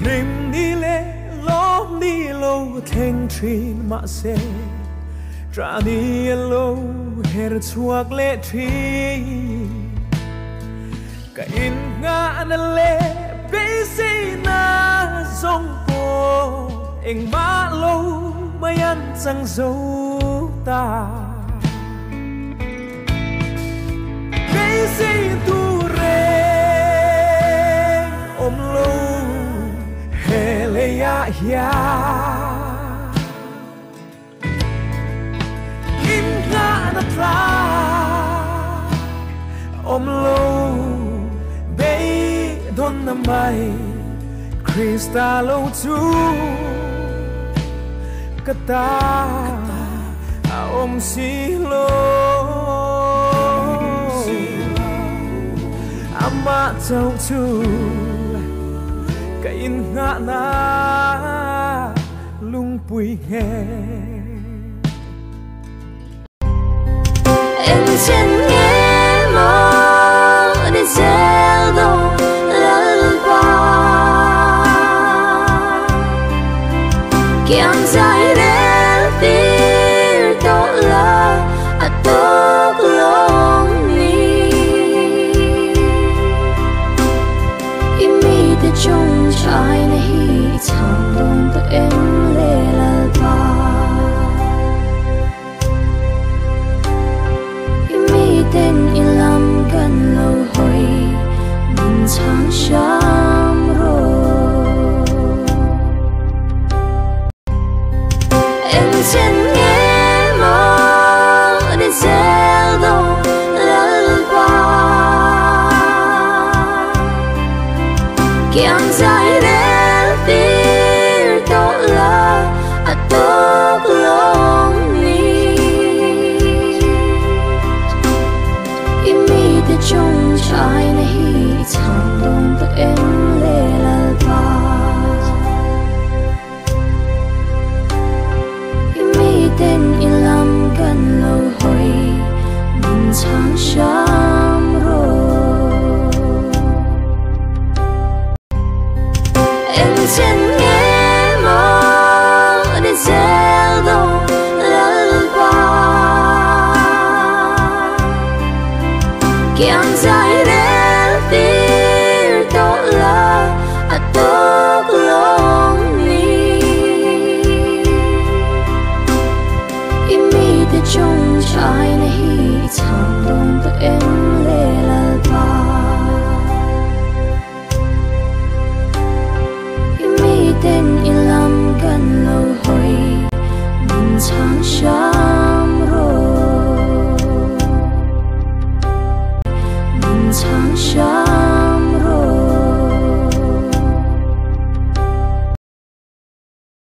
rim ni le lo ni lo theng thin ma se tra ni lo her chuak le thi ka in nga na le be si na song po eng ma lo mayan sang zo ta be si tu re om lo hele ya ya in nga na tra om lo be don na mai Krista lo tu kata om si lo ama tau tu ka in nga na lung pui nghe em chân nghe mơ để gieo đâu lỡ qua kiang dài đến tiếng to la à tóc lông mi imi để trông trái này chẳng đông tự em lê la ba tên in lam gần lâu hồi mình chẳng sớm rồi em chân nghe mơ để gieo đâu lỡ qua kiang dài đến